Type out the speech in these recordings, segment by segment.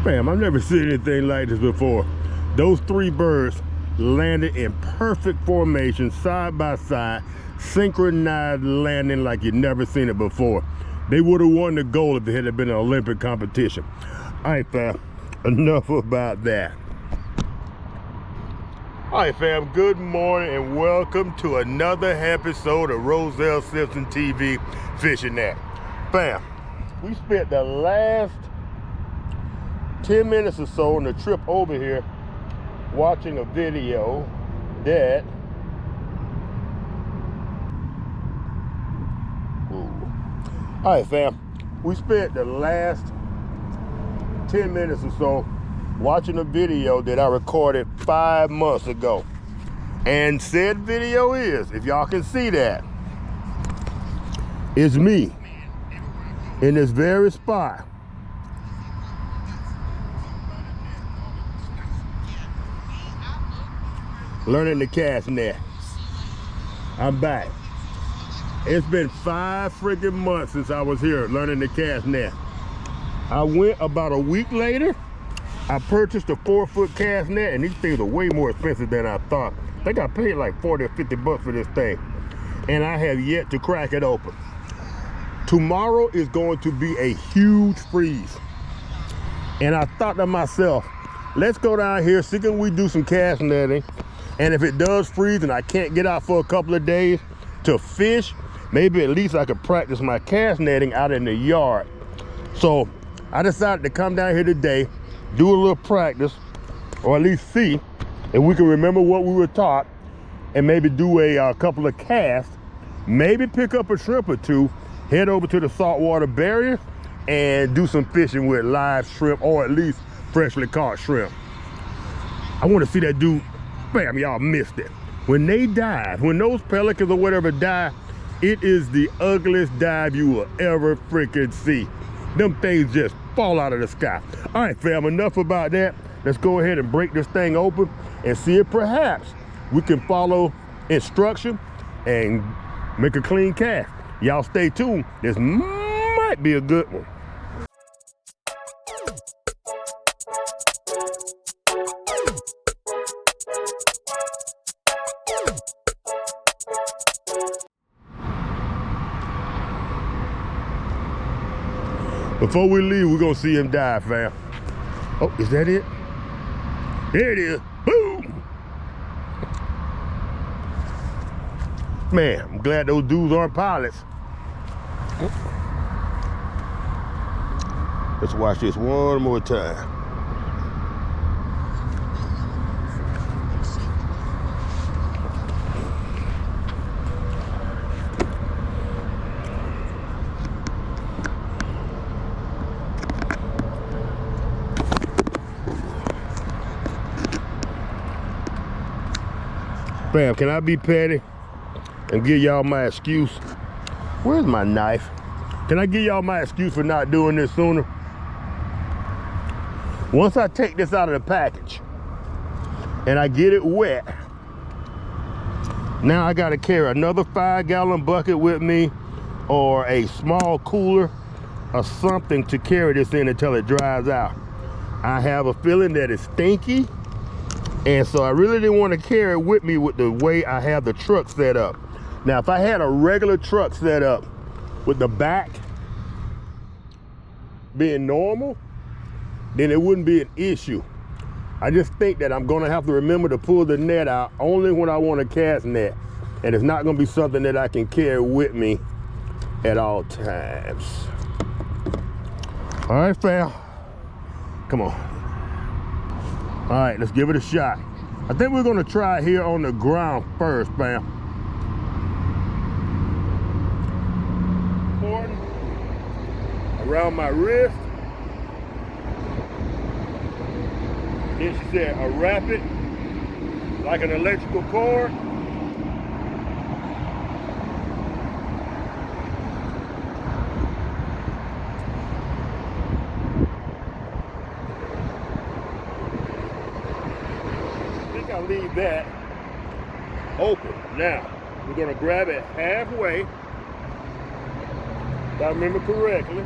Bam, I've never seen anything like this before. Those three birds landed in perfect formation, side by side, synchronized landing like you've never seen it before. They would have won the gold if it had been an Olympic competition. All right, fam, enough about that. All right, fam, good morning and welcome to another episode of Roselle Simpson TV Fishing Net. Fam, we spent the last 10 minutes or so on the trip over here watching a video that all right, fam, we spent the last 10 minutes or so watching a video that I recorded 5 months ago. And said video is, if y'all can see that, is me in this very spot. Learning the cast net. I'm back. It's been 5 freaking months since I was here learning the cast net. I went about a week later. I purchased a 4-foot cast net, and these things are way more expensive than I thought. I think I paid like 40 or 50 bucks for this thing, and I have yet to crack it open. Tomorrow is going to be a huge freeze, and I thought to myself, let's go down here, see can we do some cast netting, and if it does freeze and I can't get out for a couple of days to fish, maybe at least I could practice my cast netting out in the yard. So I decided to come down here today, do a little practice, or at least see if we can remember what we were taught, and maybe do a couple of casts, maybe pick up a shrimp or two, head over to the saltwater barrier and do some fishing with live shrimp, or at least freshly caught shrimp. I want to see that dude. Bam, y'all missed it. When they dive, when those pelicans or whatever die, it is the ugliest dive you will ever freaking see. Them things just fall out of the sky. All right, fam, enough about that. Let's go ahead and break this thing open and see if perhaps we can follow instruction and make a clean cast. Y'all stay tuned. This might be a good one. Before we leave, we're gonna see him dive, fam. Oh, is that it? There it is. Boom! Man, I'm glad those dudes aren't pilots. Let's watch this one more time. Fam, can I be petty and give y'all my excuse? Where's my knife? Can I give y'all my excuse for not doing this sooner? Once I take this out of the package and I get it wet, now I gotta carry another 5-gallon bucket with me, or a small cooler or something to carry this in until it dries out. I have a feeling that it's stinky, and so I really didn't want to carry it with me with the way I have the truck set up. Now, if I had a regular truck set up with the back being normal, then it wouldn't be an issue. I just think that I'm gonna have to remember to pull the net out only when I want a cast net. And it's not gonna be something that I can carry with me at all times. All right, fam, come on. All right, let's give it a shot. I think we're gonna try here on the ground first, fam. Cord around my wrist. Then she said, a rapid, like an electrical cord. I'll leave that open. Now, we're gonna grab it halfway, if I remember correctly.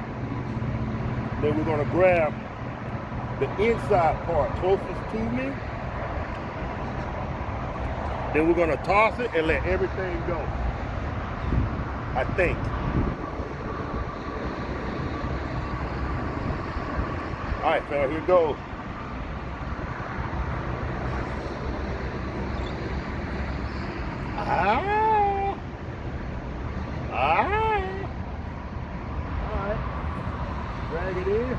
Then we're gonna grab the inside part closest to me. Then we're gonna toss it and let everything go, I think. All right, fam, here goes. Ah. Ah. All right, drag it in.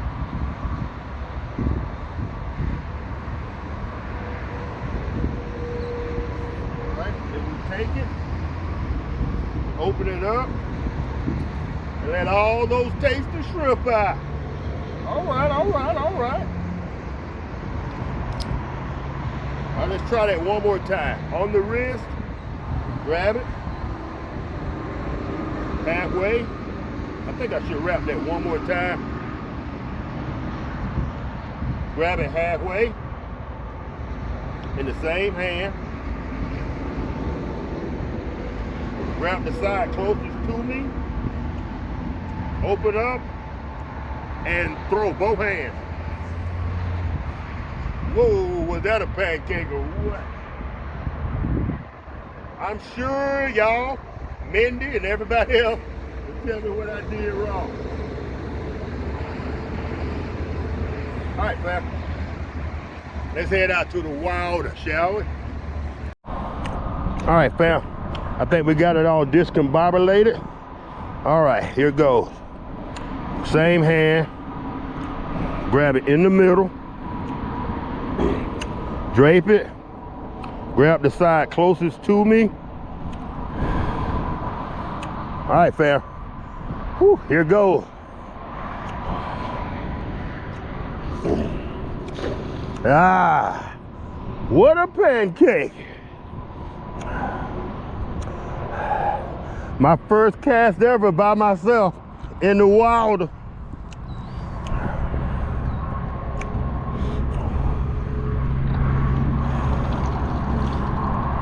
All right, then we take it, open it up, and let all those taste of shrimp out. All right, all right, all right. All right, let's try that one more time. On the wrist, grab it. Halfway. I think I should wrap that one more time. Grab it halfway. In the same hand. Grab the side closest to me. Open up. And throw both hands. Whoa, was that a pancake or what? I'm sure y'all, Mindy and everybody else, will tell me what I did wrong. All right, fam. Let's head out to the water, shall we? All right, fam. I think we got it all discombobulated. All right, here goes. Same hand, grab it in the middle, drape it, grab the side closest to me. All right, fam. Whew, here goes. Ah, what a pancake. My first cast ever by myself in the wild.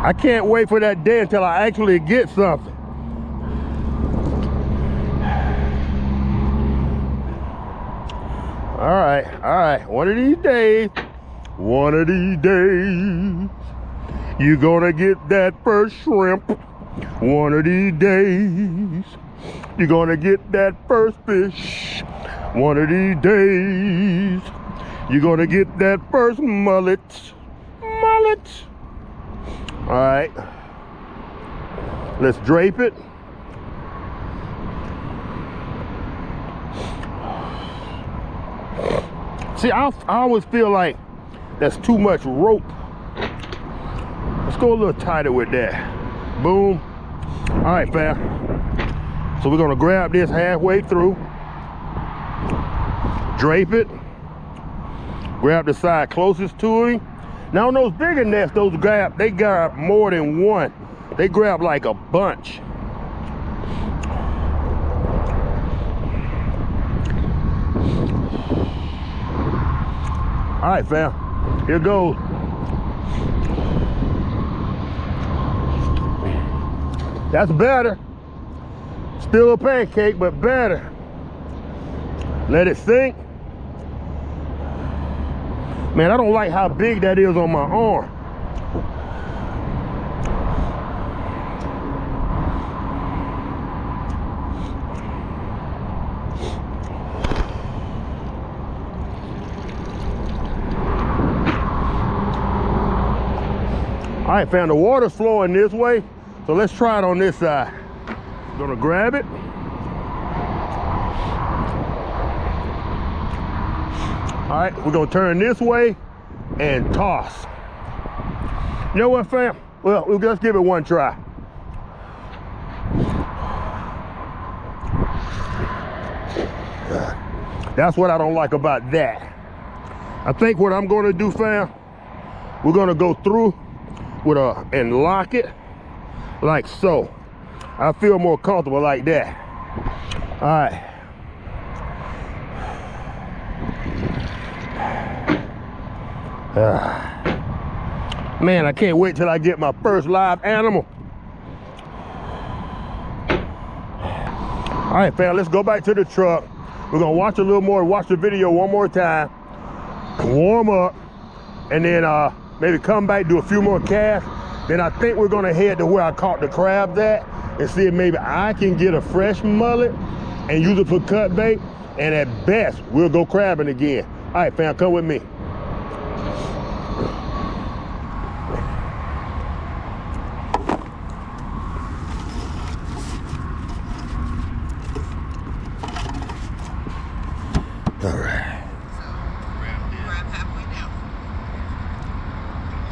I can't wait for that day until I actually get something. All right, one of these days, you're gonna get that first shrimp. One of these days, you're gonna get that first fish. One of these days, you're gonna get that first mullet. All right, let's drape it. See, I always feel like that's too much rope. Let's go a little tighter with that. Boom. All right, fam. So we're gonna grab this halfway through, drape it, grab the side closest to him. Now on those bigger nets, they grab more than one. They grab like a bunch. All right, fam, here goes. That's better. Still a pancake, but better. Let it sink. Man, I don't like how big that is on my arm. All right, fam, the water's flowing this way, so let's try it on this side. Gonna grab it. All right, we're gonna turn this way and toss. You know what, fam? Well, we'll just give it one try. That's what I don't like about that. I think what I'm gonna do, fam, we're gonna go through with and lock it like so. I feel more comfortable like that. All right. Man, I can't wait till I get my first live animal. All right, fam, let's go back to the truck. We're gonna watch a little more, watch the video one more time. warm up, and then maybe come back, do a few more casts. Then I think we're gonna head to where I caught the crabs at and see if maybe I can get a fresh mullet and use it for cut bait. And at best, we'll go crabbing again. All right, fam, come with me. All right. Grab halfway down.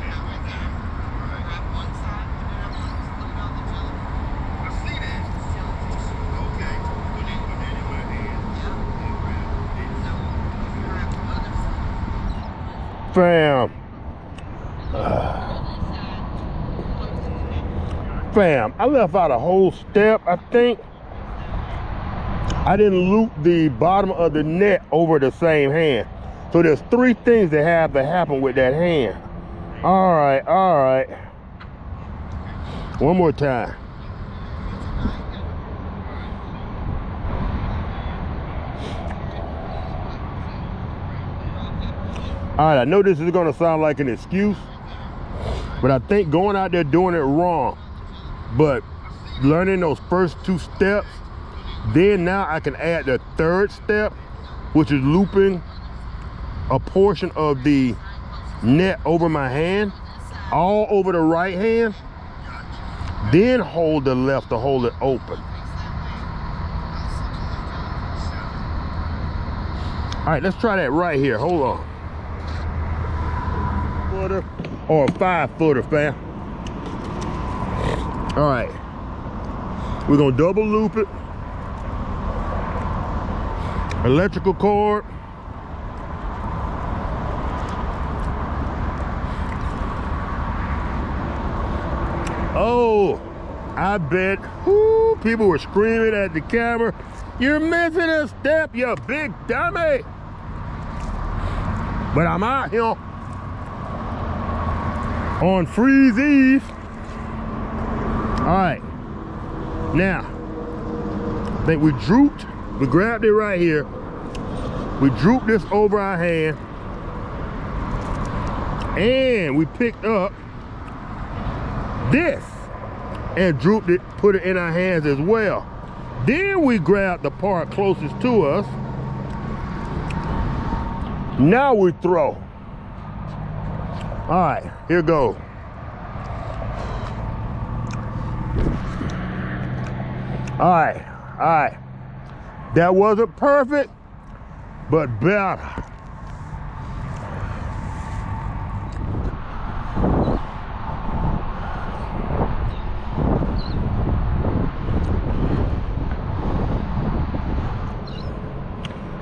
Halfway down. Grab one side, put it up on the jelly. I see that. Okay. Put it in my hand. Yeah. And grab it. No. Grab the other side. Fam. Fam, I left out a whole step, I think. I didn't loop the bottom of the net over the same hand. So there's 3 things that have to happen with that hand. All right, all right. One more time. All right, I know this is gonna sound like an excuse, but I think going out there doing it wrong, but learning those first 2 steps, then now I can add the 3rd step, which is looping a portion of the net over my hand, all over the right hand, then hold the left to hold it open. All right, let's try that right here. Hold on. Footer or a 5-footer, fam. All right, we're gonna double loop it. Electrical cord. Oh, I bet people were screaming at the camera, "You're missing a step, you big dummy." But I'm out here on Freeze Eve. All right, now, I think we drooped. We grabbed it right here. We drooped this over our hand. And we picked up this and drooped it, put it in our hands as well. Then we grabbed the part closest to us. Now we throw. All right, here goes. All right, all right. That wasn't perfect, but better.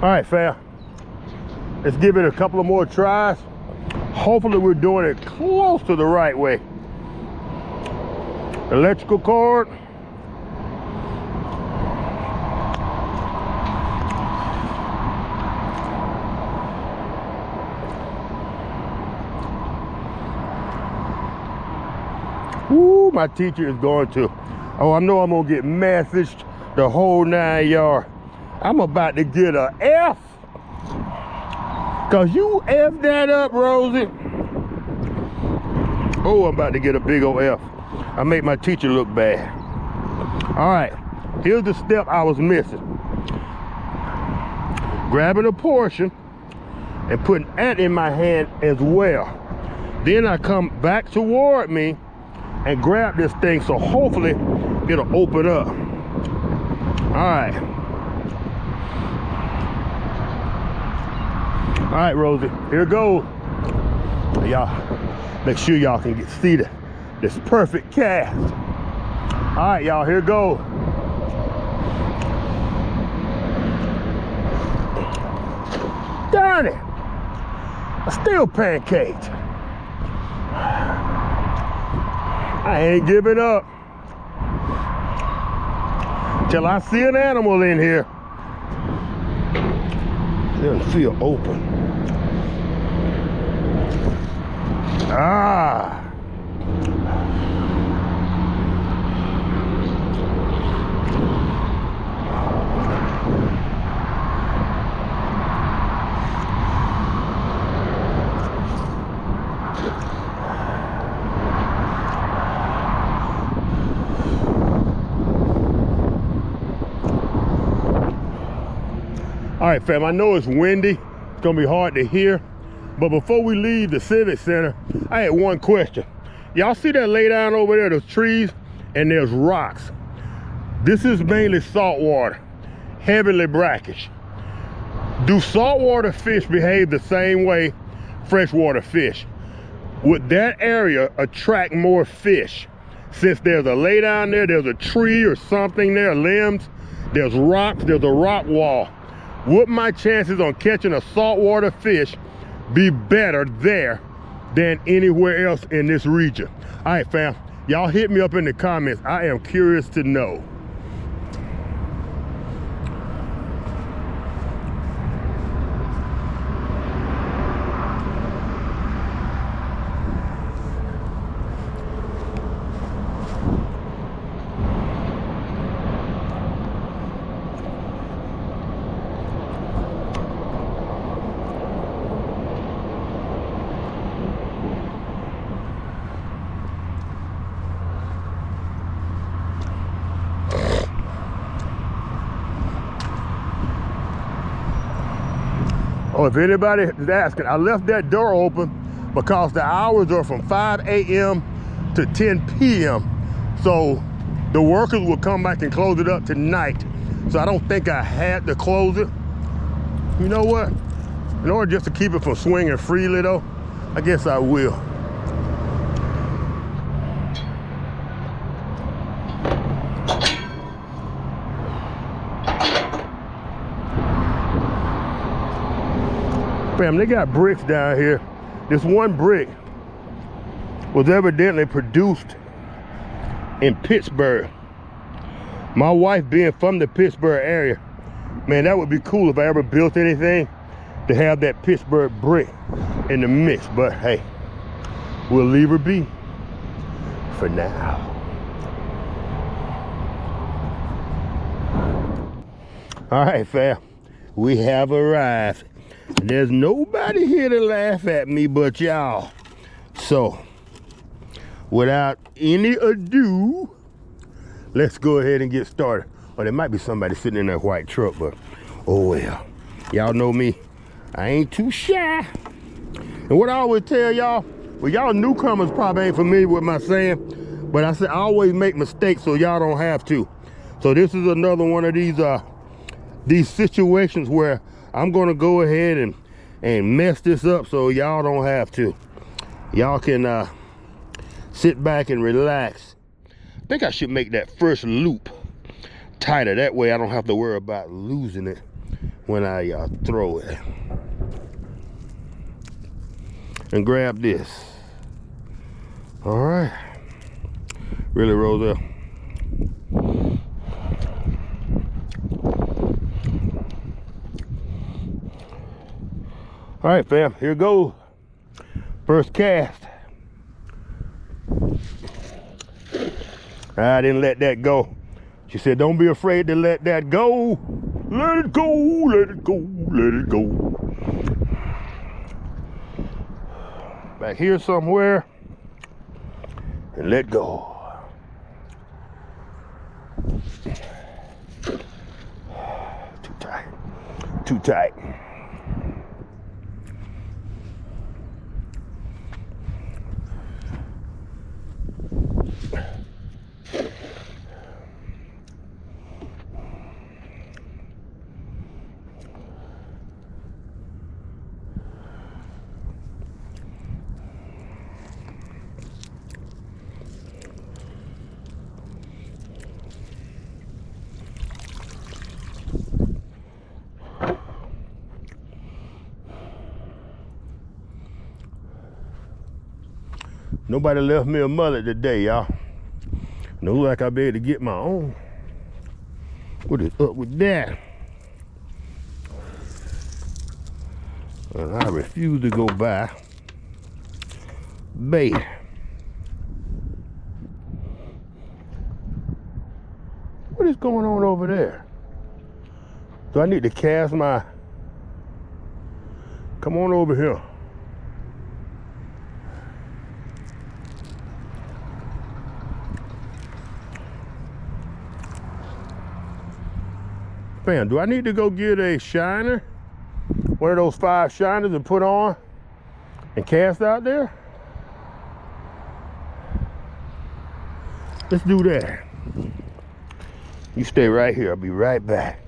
All right, fam. Let's give it a couple of more tries. Hopefully we're doing it close to the right way. Electrical cord. Ooh, my teacher is going to. Oh, I know I'm gonna get messaged the whole 9 yards. I'm about to get a F. Cause you F that up, Rosie. Oh, I'm about to get a big old F. I make my teacher look bad. All right, here's the step I was missing. Grabbing a portion and putting that in my hand as well. Then I come back toward me and grab this thing, so hopefully it'll open up. All right. All right, Rosie, here goes. Y'all, make sure y'all can see this perfect cast. All right, y'all, here goes. Darn it, I still pancaked. I ain't giving up till I see an animal in here. It doesn't feel open. Ah. All right, fam, I know it's windy. It's gonna be hard to hear. But before we leave the Civic Center, I had one question. Y'all see that lay down over there, those trees, and there's rocks. This is mainly saltwater, heavily brackish. Do saltwater fish behave the same way freshwater fish? Would that area attract more fish? Since there's a lay down there, there's a tree or something there, limbs, there's rocks, there's a rock wall. Would my chances on catching a saltwater fish be better there than anywhere else in this region? All right, fam, y'all hit me up in the comments. I am curious to know. Oh, if anybody is asking, I left that door open because the hours are from 5 a.m. to 10 p.m. So the workers will come back and close it up tonight. So I don't think I had to close it. You know what? In order just to keep it from swinging freely though, I guess I will. Fam, they got bricks down here. This one brick was evidently produced in Pittsburgh. My wife being from the Pittsburgh area, man, that would be cool if I ever built anything to have that Pittsburgh brick in the mix. But hey, we'll leave her be for now. All right, fam, we have arrived. There's nobody here to laugh at me but y'all. So, without any ado, let's go ahead and get started. Or there might be somebody sitting in that white truck, but oh well. Y'all know me, I ain't too shy. And what I always tell y'all, well, y'all newcomers probably ain't familiar with my saying, but I say I always make mistakes so y'all don't have to. So this is another one of these situations where I'm gonna go ahead and mess this up so y'all don't have to. Y'all can sit back and relax. I think I should make that first loop tighter. That way I don't have to worry about losing it when I throw it. And grab this. All right. Really, Roselle? All right, fam, here goes. First cast. I didn't let that go. She said, don't be afraid to let that go. Let it go, let it go, let it go. Back here somewhere. And let go. Too tight, too tight. Nobody left me a mullet today, y'all. No, like I'll be able to get my own. What is up with that? And I refuse to go buy bait. What is going on over there? Do I need to cast my... Come on over here. Man, do I need to go get a shiner? One of those 5 shiners and put on and cast out there? Let's do that. You stay right here. I'll be right back.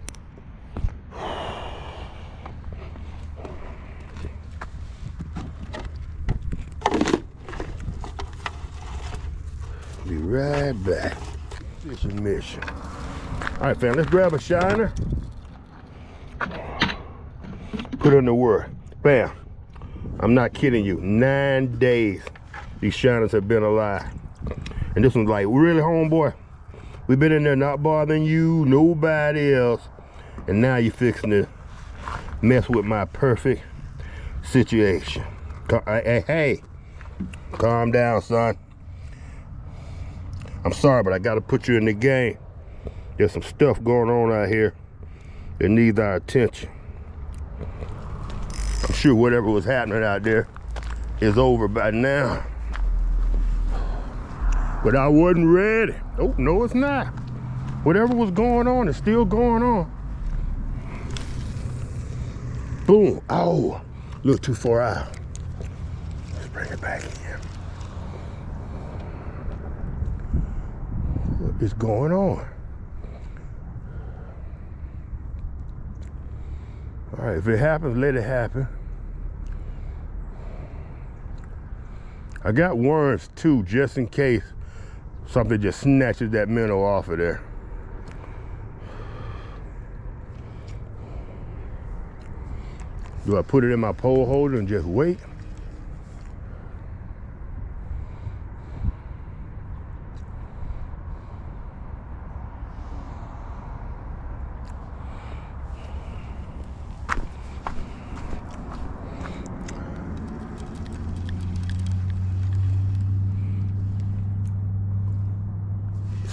Be right back. Fishing mission. All right, fam, let's grab a shiner. Put it in the word. Bam. I'm not kidding you. 9 days these shiners have been alive. And this one's like, really, homeboy? We've been in there not bothering you, nobody else. And now you're fixing to mess with my perfect situation. Hey, calm down, son. I'm sorry, but I gotta put you in the game. There's some stuff going on out here that needs our attention. I'm sure whatever was happening out there is over by now. But I wasn't ready. Oh, no, it's not. Whatever was going on is still going on. Boom. Oh, a little too far out. Let's bring it back in. What is going on? All right, if it happens, let it happen. I got worms too, just in case something just snatches that minnow off of there. Do I put it in my pole holder and just wait?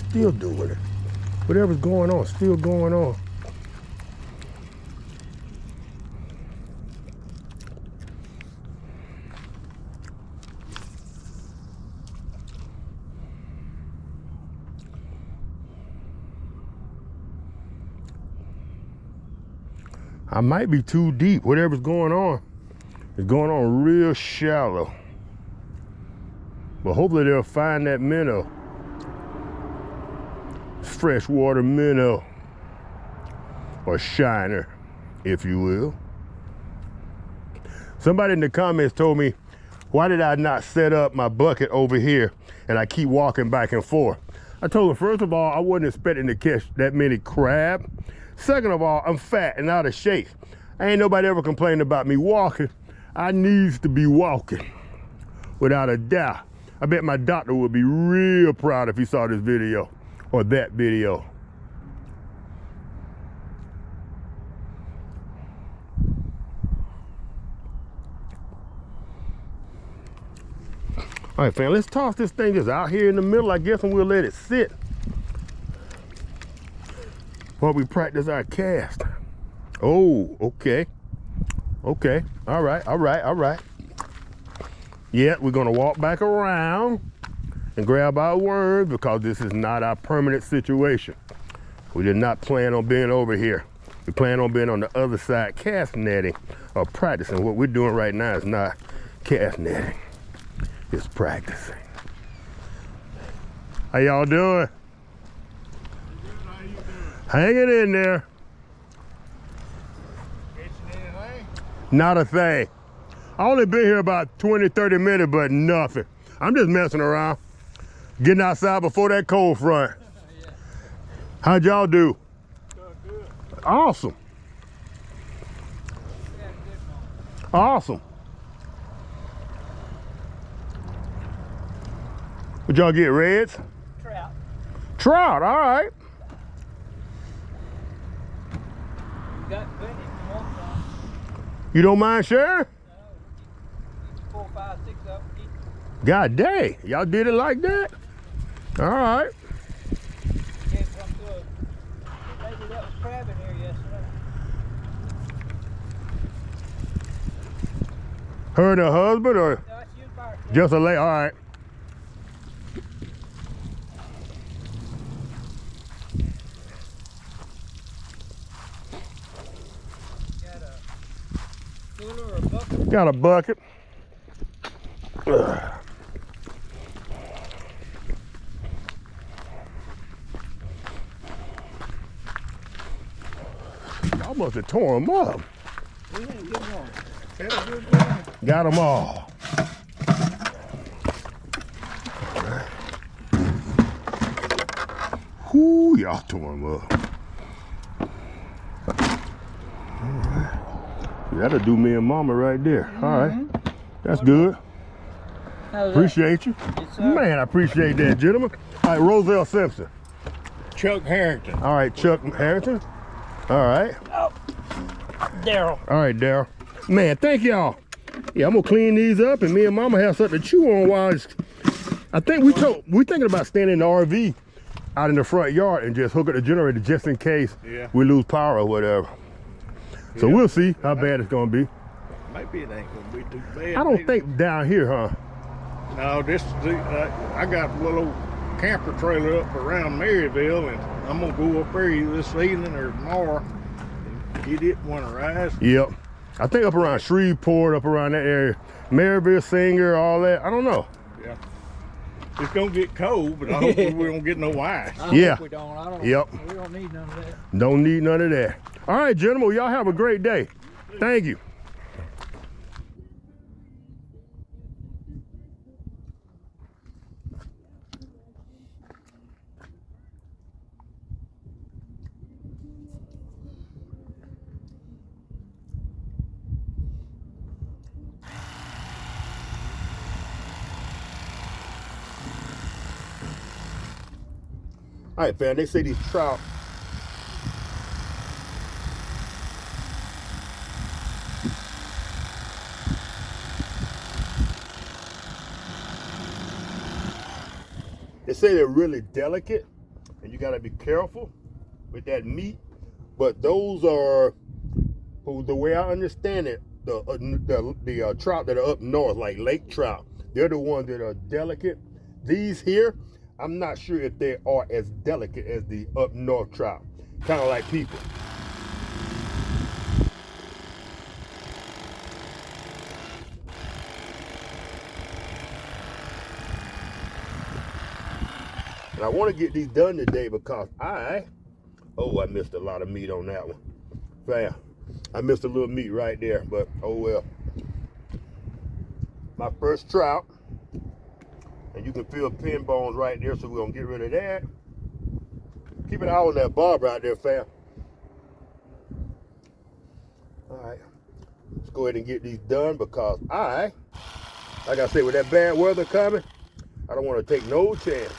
Still doing it. Whatever's going on, still going on. I might be too deep. Whatever's going on is going on real shallow. But hopefully they'll find that minnow. Freshwater minnow, or shiner, if you will. Somebody in the comments told me, why did I not set up my bucket over here and I keep walking back and forth? I told them, first of all, I wasn't expecting to catch that many crab. Second of all, I'm fat and out of shape. Ain't nobody ever complained about me walking. I needs to be walking, without a doubt. I bet my doctor would be real proud if he saw this video. Or that video. All right, fam, let's toss this thing just out here in the middle, I guess, and we'll let it sit while we practice our cast. Oh, okay. Okay, all right, all right, all right. Yeah, we're gonna walk back around and grab our worms because this is not our permanent situation. We did not plan on being over here. We plan on being on the other side cast netting or practicing. What we're doing right now is not cast netting, it's practicing. How y'all doing? How you doing? Hanging in there. Catching anything? Not a thing. I only been here about 20, 30 minutes, but nothing. I'm just messing around. Getting outside before that cold front. Yeah. How'd y'all do? Good. Awesome. Yeah, good one. Awesome. Would y'all get reds? Trout. Trout, all right. You got plenty if you want some. You don't mind sharing? No. 4, 5, 6 of them. God dang, y'all did it like that? All right. Gave some to a lady that was crabbing here yesterday. Her and her husband or No, she was by herself. just a lady? All right. cooler or a bucket? Got a bucket. I must have tore them up. We didn't get one. Had a good one. Got them all. Whoo, y'all tore them up. All right. That'll do me and mama right there. All right. That's good. How's that? Appreciate you. Yes, sir. Man, I appreciate that, gentlemen. All right, Roselle Simpson. Chuck Harrington. All right, Chuck Harrington. All right. Daryl. All right, Daryl. Man, thank y'all. Yeah, I'm gonna clean these up, and me and Mama have something to chew on while I think we're thinking about staying in the RV out in the front yard and just hook up the generator just in case we lose power or whatever. So we'll see how bad it's gonna be. Maybe it ain't gonna be too bad. I don't think down here, huh? No, this is I got a little camper trailer up around Maryville, and I'm gonna go up there either this evening or tomorrow and get it winterized. Yep. I think up around Shreveport, up around that area. Maryville, Singer, all that. I don't know. Yeah. It's gonna get cold, but I hope we don't get no ice. I Yeah. hope we don't. I don't. Yep. We don't need none of that. Don't need none of that. All right, gentlemen, y'all have a great day. Thank you. All right, fam, they say these trout they're really delicate and you gotta be careful with that meat. But those are, the way I understand it, the trout that are up north, like lake trout, they're the ones that are delicate. These here, I'm not sure if they are as delicate as the up north trout, kind of like people. And I want to get these done today because I missed a lot of meat on that one. Fam, I missed a little meat right there, but oh well. My first trout, and you can feel pin bones right there, so we're gonna get rid of that. Keep an eye on that barb right there, fam. All right, let's go ahead and get these done because like I said, with that bad weather coming, I don't want to take no chance.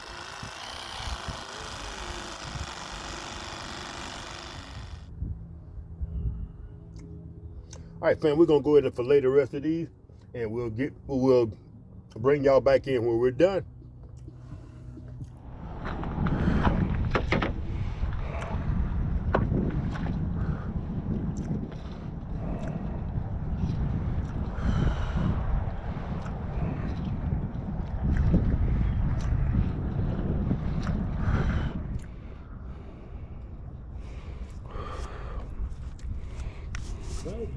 All right, fam, we're gonna go ahead and fillet the rest of these, and we'll bring y'all back in when we're done. Right.